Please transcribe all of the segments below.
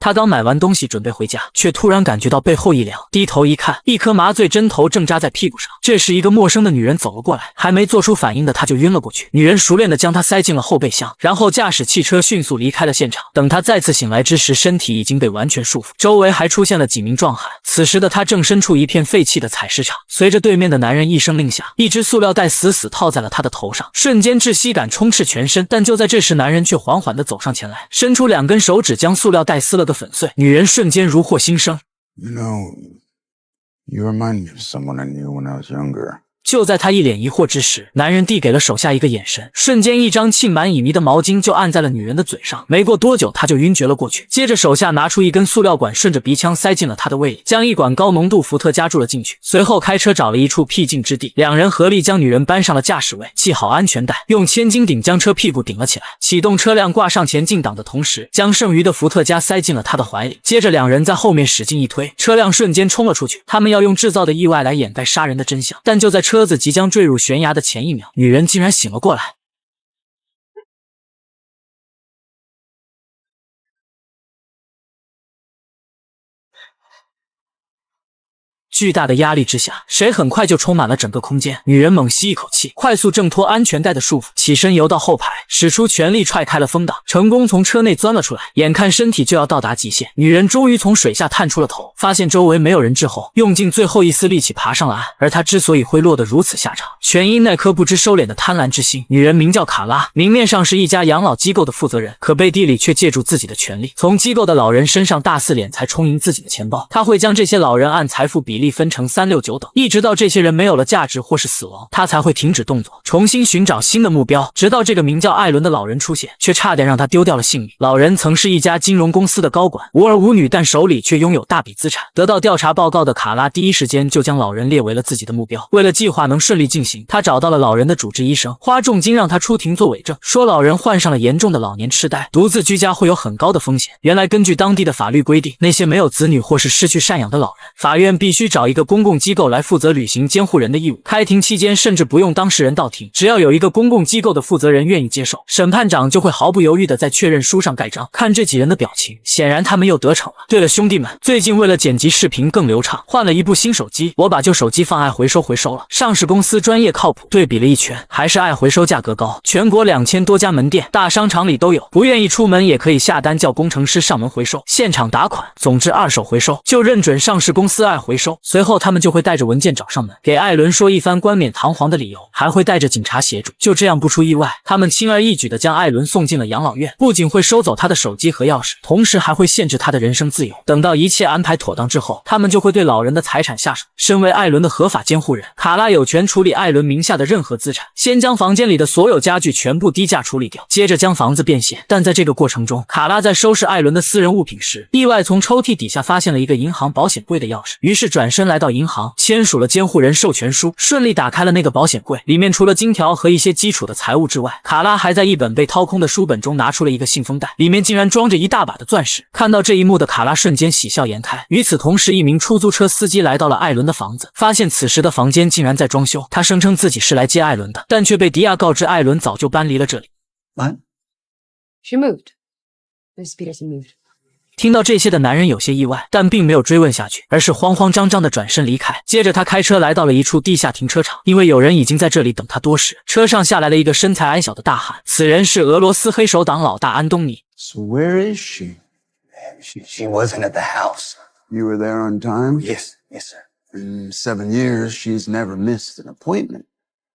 他刚买完东西准备回家，却突然感觉到背后一凉，低头一看，一颗麻醉针头正扎在屁股上。这时一个陌生的女人走了过来，还没做出反应的他就晕了过去。女人熟练的将他塞进了后备箱，然后驾驶汽车迅速离开了现场。等他再次醒来之时，身体已经被完全束缚，周围还出现了几名壮汉。此时的他正身处一片废弃的采石场。随着对面的男人一声令下，一只塑料袋死死套在了他的头上，瞬间窒息感充斥全身。但就在这时，男人却缓缓地走上前来，伸出2根手指将塑料袋撕了个粉碎。女人瞬间如获新生。You know, you remind me of someone I knew when I was younger. 就在他一脸疑惑之时，男人递给了手下一个眼神，瞬间一张浸满乙醚的毛巾就按在了女人的嘴上。没过多久，他就晕厥了过去。接着手下拿出一根塑料管，顺着鼻腔塞进了他的胃里，将一管高浓度伏特加注了进去。随后开车找了一处僻静之地，两人合力将女人搬上了驾驶位，系好安全带，用千斤顶将车屁股顶了起来，启动车辆挂上前进档的同时，将剩余的伏特加塞进了他的怀里。接着两人在后面使劲一推，车辆瞬间冲了出去。他们要用制造的意外来掩盖杀人的真相，但就在车子即将坠入悬崖的前一秒，女人竟然醒了过来。巨大的压力之下，水很快就充满了整个空间。女人猛吸一口气，快速挣脱安全带的束缚，起身游到后排，使出全力踹开了风挡，成功从车内钻了出来。眼看身体就要到达极限，女人终于从水下探出了头，发现周围没有人之后，用尽最后一丝力气爬上了岸。而她之所以会落得如此下场，全因那颗不知收敛的贪婪之心。女人名叫卡拉，明面上是一家养老机构的负责人，可背地里却借助自己的权力，从机构的老人身上大肆敛财，充盈自己的钱包。她会将这些老人按财富比例分成3、6、9等，一直到这些人没有了价值或是死亡，他才会停止动作，重新寻找新的目标。直到这个名叫艾伦的老人出现，却差点让他丢掉了性命。老人曾是一家金融公司的高管，无儿无女，但手里却拥有大笔资产。得到调查报告的卡拉第一时间就将老人列为了自己的目标。为了计划能顺利进行，他找到了老人的主治医生，花重金让他出庭作伪证，说老人患上了严重的老年痴呆，独自居家会有很高的风险。原来根据当地的法律规定，那些没有子女或是失去赡养的老人，法院必须找一个公共机构来负责履行监护人的义务。开庭期间甚至不用当事人到庭，只要有一个公共机构的负责人愿意接受，审判长就会毫不犹豫地在确认书上盖章。看这几人的表情，显然他们又得逞了。对了兄弟们，最近为了剪辑视频更流畅，换了一部新手机，我把旧手机放爱回收了。上市公司专业靠谱，对比了一圈，还是爱回收价格高，全国2000多家门店，大商场里都有。不愿意出门也可以下单叫工程师上门回收，现场打款。总之二手回收就认准上市公司爱回收。随后他们就会带着文件找上门，给艾伦说一番冠冕堂皇的理由，还会带着警察协助。就这样不出意外，他们轻而易举地将艾伦送进了养老院，不仅会收走他的手机和钥匙，同时还会限制他的人身自由。等到一切安排妥当之后，他们就会对老人的财产下手。身为艾伦的合法监护人，卡拉有权处理艾伦名下的任何资产，先将房间里的所有家具全部低价处理掉，接着将房子变现。但在这个过程中，卡拉在收拾艾伦的私人物品时，意外从抽屉底下发现了一个银行保险柜的钥匙，于是转身来到银行，签署了监护人授权书，顺利打开了那个保险柜。里面除了金条和一些基础的财物之外，卡拉还在一本被掏空的书本中拿出了一个信封袋，里面竟然装着一大把的钻石。看到这一幕的卡拉瞬间喜笑颜开。与此同时，一名出租车司机来到了艾伦的房子，发现此时的房间竟然在装修。他声称自己是来接艾伦的，但却被迪亚告知艾伦早就搬离了这里。What? She moved. Miss Peterson moved. 听到这些的男人有些意外，但并没有追问下去，而是慌慌张张地转身离开。接着他开车来到了一处地下停车场，因为有人已经在这里等他多时。车上下来了一个身材矮小的大汉，此人是俄罗斯黑手党老大安东尼。 So where is she? She wasn't at the house. You were there on time? Yes, sir. In 7 years, she's never missed an appointment.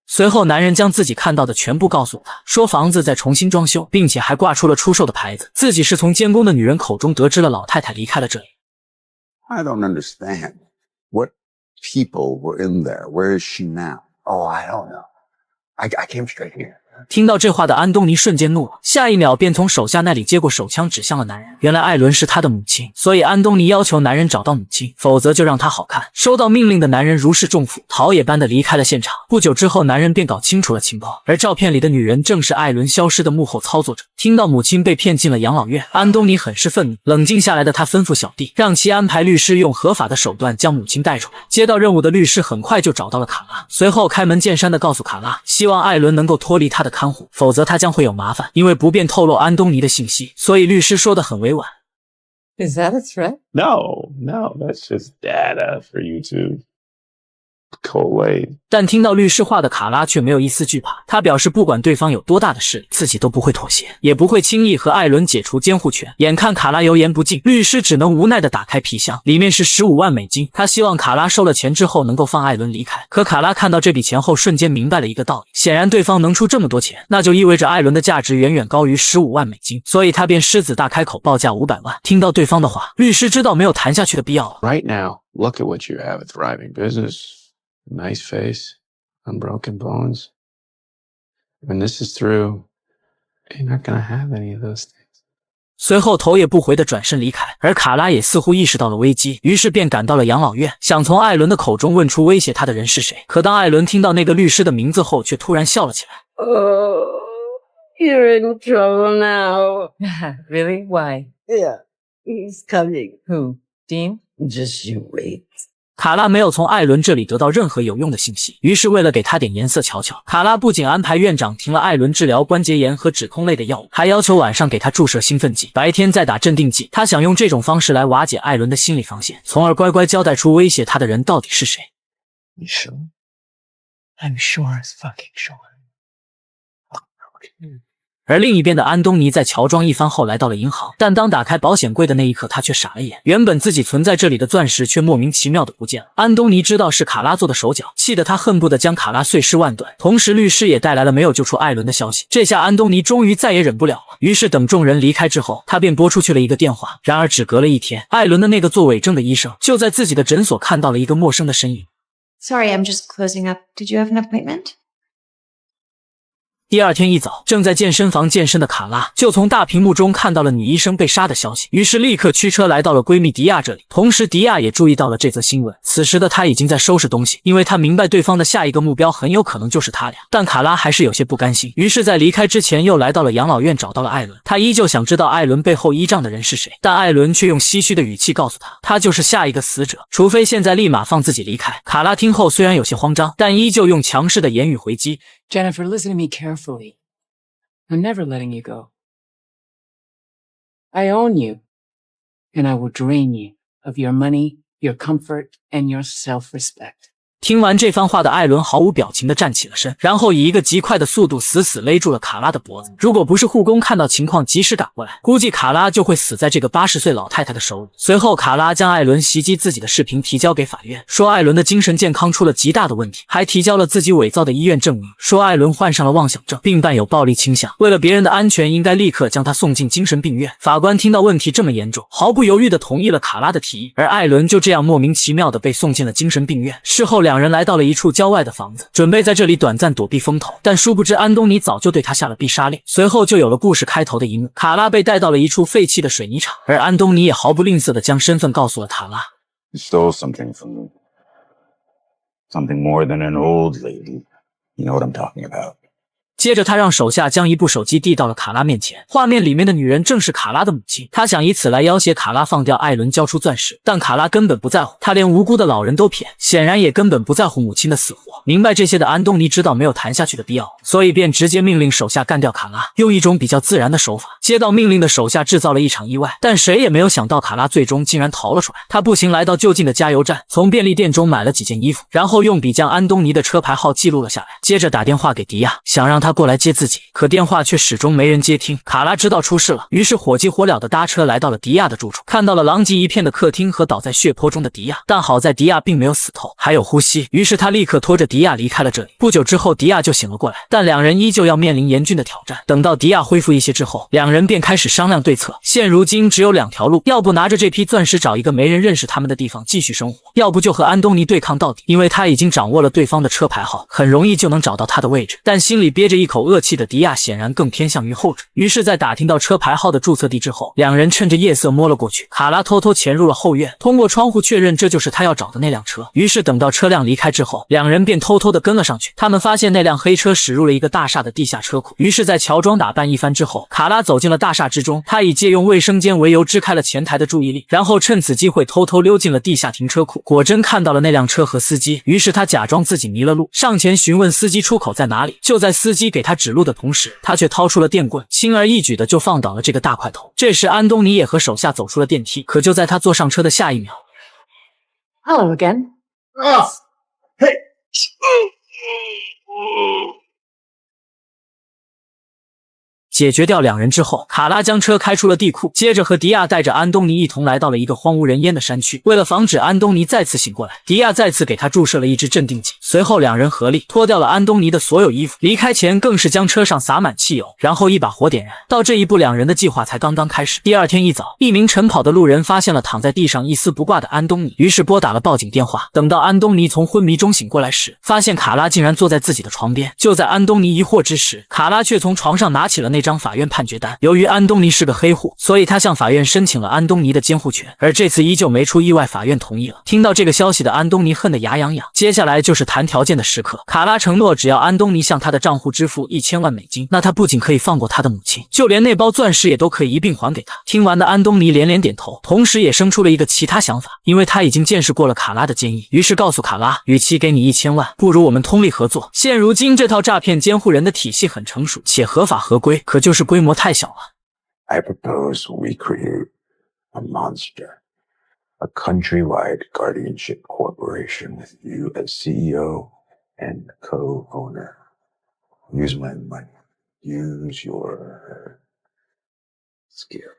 随后男人将自己看到的全部告诉他，说房子在重新装修，并且还挂出了出售的牌子，自己是从监工的女人口中得知了老太太离开了这里。 I don't understand. What people were in there? Where is she now? Oh, I don't know. I came straight here. 听到这话的安东尼瞬间怒了，下一秒便从手下那里接过手枪指向了男人。原来艾伦是他的母亲，所以安东尼要求男人找到母亲，否则就让他好看。收到命令的男人如释重负，逃也般的离开了现场。不久之后，男人便搞清楚了情报，而照片里的女人正是艾伦消失的幕后操作者。听到母亲被骗进了养老院，安东尼很是愤怒。冷静下来的他吩咐小弟，让其安排律师用合法的手段将母亲带出来。接到任务的律师很快就找到了卡拉，随后开门见山的告诉卡拉，希望艾伦能够脱离他的看护，否则他将会有麻烦。因为不便透露安东尼的信息，所以律师说得很委婉。Is that a threat? No, that's just data for you to go away. 但听到律师话的卡拉却没有一丝惧怕，他表示不管对方有多大的势力，自己都不会妥协，也不会轻易和艾伦解除监护权。眼看卡拉油盐不进，律师只能无奈地打开皮箱，里面是15万美金。他希望卡拉收了钱之后能够放艾伦离开，可卡拉看到这笔钱后瞬间明白了一个道理，显然对方能出这么多钱，那就意味着艾伦的价值远远高于15万美金，所以他便狮子大开口报价500万。听到对方的话，律师知道没有谈下去的必要了。 Right now, look at what you have. A thriving business.Nice face, unbroken bones. When this is through, you're not gonna have any of those things. 随后头也不回地转身离开，而卡拉也似乎意识到了危机，于是便赶到了养老院，想从艾伦的口中问出威胁他的人是谁。可当艾伦听到那个律师的名字后，却突然笑了起来。Oh, you're in trouble now. Really? Why? Yeah, he's coming. Who? Dean? Just you wait. 卡拉没有从艾伦这里得到任何有用的信息，于是为了给他点颜色瞧瞧，卡拉不仅安排院长停了艾伦治疗关节炎和止痛类的药物，还要求晚上给他注射兴奋剂，白天再打镇定剂。他想用这种方式来瓦解艾伦的心理防线，从而乖乖交代出威胁他的人到底是谁。 You sure? I'm sure as fucking sure. 而另一边的安东尼在乔装一番后来到了银行，但当打开保险柜的那一刻，他却傻了眼。原本自己存在这里的钻石却莫名其妙的不见了。安东尼知道是卡拉做的手脚，气得他恨不得将卡拉碎尸万段。同时，律师也带来了没有救出艾伦的消息。这下安东尼终于再也忍不了了，于是等众人离开之后，他便拨出去了一个电话。然而只隔了一天，艾伦的那个做伪证的医生就在自己的诊所看到了一个陌生的身影。 Sorry, I'm just closing up. Did you have an appointment? 第二天一早，正在健身房健身的卡拉就从大屏幕中看到了女医生被杀的消息，于是立刻驱车来到了闺蜜迪亚这里。同时，迪亚也注意到了这则新闻。此时的她已经在收拾东西，因为她明白对方的下一个目标很有可能就是他俩。但卡拉还是有些不甘心，于是，在离开之前又来到了养老院，找到了艾伦。他依旧想知道艾伦背后依仗的人是谁，但艾伦却用唏嘘的语气告诉他，他就是下一个死者，除非现在立马放自己离开。卡拉听后虽然有些慌张，但依旧用强势的言语回击 Jennifer, listen to me carefully. I'm never letting you go. I own you, and I will drain you of your money, your comfort, and your self-respect. 听完这番话的艾伦毫无表情地站起了身，然后以一个极快的速度死死勒住了卡拉的脖子。如果不是护工看到情况及时赶过来，估计卡拉就会死在这个80岁老太太的手里。随后，卡拉将艾伦袭击自己的视频提交给法院，说艾伦的精神健康出了极大的问题，还提交了自己伪造的医院证明，说艾伦患上了妄想症，并伴有暴力倾向。为了别人的安全，应该立刻将他送进精神病院。法官听到问题这么严重，毫不犹豫地同意了卡拉的提议，而艾伦就这样莫名其妙地被送进了精神病院。事后，两人来到了一处郊外的房子，准备在这里短暂躲避风头，但殊不知安东尼早就对他下了必杀令。随后就有了故事开头的一幕，卡拉被带到了一处废弃的水泥厂，而安东尼也毫不吝啬地将身份告诉了塔拉。 You stole something from me. Something more than an old lady. You know what I'm talking about. 接着他让手下将一部手机递到了卡拉面前，画面里面的女人正是卡拉的母亲。他想以此来要挟卡拉放掉艾伦，交出钻石，但卡拉根本不在乎，他连无辜的老人都骗，显然也根本不在乎母亲的死活。明白这些的安东尼知道没有谈下去的必要，所以便直接命令手下干掉卡拉，用一种比较自然的手法。接到命令的手下制造了一场意外，但谁也没有想到卡拉最终竟然逃了出来。他步行来到就近的加油站，从便利店中买了几件衣服，然后用笔将安东尼的车牌号记录了下来，接着打电话给迪亚，想让他过来接自己，可电话却始终没人接听。卡拉知道出事了，于是火急火燎地搭车来到了迪亚的住处，看到了狼藉一片的客厅和倒在血泊中的迪亚，但好在迪亚并没有死透，还有呼吸，于是他立刻拖着迪亚离开了这里。不久之后，迪亚就醒了过来，但两人依旧要面临严峻的挑战。等到迪亚恢复一些之后，两人便开始商量对策。现如今只有2条路，要不拿着这批钻石找一个没人认识他们的地方继续生活，要不就和安东尼对抗到底，因为他已经掌握了对方的车牌号，很容易就能找到他的位置。但心里憋着一口恶气的迪亚显然更偏向于后者，于是在打听到车牌号的注册地之后，两人趁着夜色摸了过去。卡拉偷偷潜入了后院，通过窗户确认这就是他要找的那辆车。于是等到车辆离开之后，两人便偷偷地跟了上去。他们发现那辆黑车驶入了一个大厦的地下车库，于是在乔装打扮一番之后，卡拉走进了大厦之中。他以借用卫生间为由支开了前台的注意力，然后趁此机会偷偷溜进了地下停车库，果真看到了那辆车和司机。于是他假装自己迷了路，上前询问司机出口在哪里。就在司机机给他指路的同时，他却掏出了电棍，轻而易举的就放倒了这个大块头。这时安东尼也和手下走出了电梯，可就在他坐上车的下一秒 Hello again. Hey. 解决掉两人之后，卡拉将车开出了地库，接着和迪亚带着安东尼一同来到了一个荒无人烟的山区。为了防止安东尼再次醒过来，迪亚再次给他注射了一支镇定剂。随后两人合力脱掉了安东尼的所有衣服，离开前更是将车上洒满汽油，然后一把火点燃。到这一步，两人的计划才刚刚开始。第二天一早，一名晨跑的路人发现了躺在地上一丝不挂的安东尼，于是拨打了报警电话。等到安东尼从昏迷中醒过来时，发现卡拉竟然坐在自己的床边。就在安东尼疑惑之时，卡拉却从床上拿起了那张法院判决单。由于安东尼是个黑户，所以他向法院申请了安东尼的监护权，而这次依旧没出意外，法院同意了。听到这个消息的安东尼恨得牙痒痒。接下来就是谈条件的时刻，卡拉承诺只要安东尼向他的账户支付1000万美金，那他不仅可以放过他的母亲，就连那包钻石也都可以一并还给他。听完的安东尼连连点头，同时也生出了一个其他想法，因为他已经见识过了卡拉的建议，于是告诉卡拉，与其给你1000万，不如我们通力合作。现如今这套诈骗监护人的体系很成熟且合法合规，可就是规模太小了。I propose we create a monster, a countrywide guardianship corporation with you as CEO and co-owner. Use my money. Use your skills.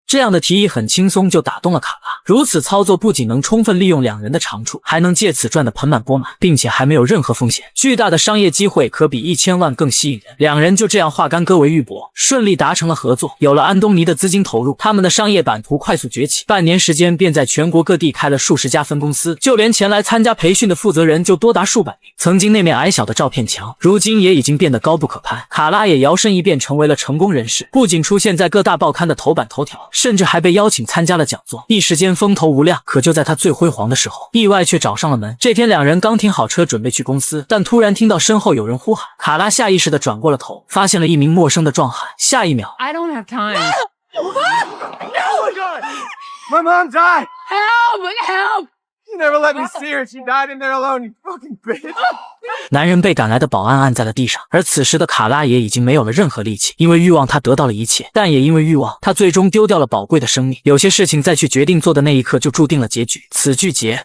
这样的提议很轻松就打动了卡拉，如此操作不仅能充分利用两人的长处，还能借此赚得盆满钵满，并且还没有任何风险。巨大的商业机会可比1000万更吸引人。两人就这样化干戈为玉帛，顺利达成了合作。有了安东尼的资金投入，他们的商业版图快速崛起，半年时间便在全国各地开了数十家分公司，就连前来参加培训的负责人就多达数百名。曾经那面矮小的照片墙，如今也已经变得高不可攀。卡拉也摇身一变成为了成功人士，不仅出现在各大报刊的头版头条，甚至还被邀请参加了讲座，一时间风头无量。可就在他最辉煌的时候，意外却找上了门。这天两人刚停好车准备去公司，但突然听到身后有人呼喊，卡拉下意识地转过了头，发现了一名陌生的壮汉。下一秒 I don't have time. Oh my god! My mom died! Help! You never let me see her. She died in there alone, you fucking bitch. 男人被赶来的保安按在了地上，而此时的卡拉也已经没有了任何力气。因为欲望他得到了一切，但也因为欲望他最终丢掉了宝贵的生命。有些事情在去决定做的那一刻就注定了结局。此剧结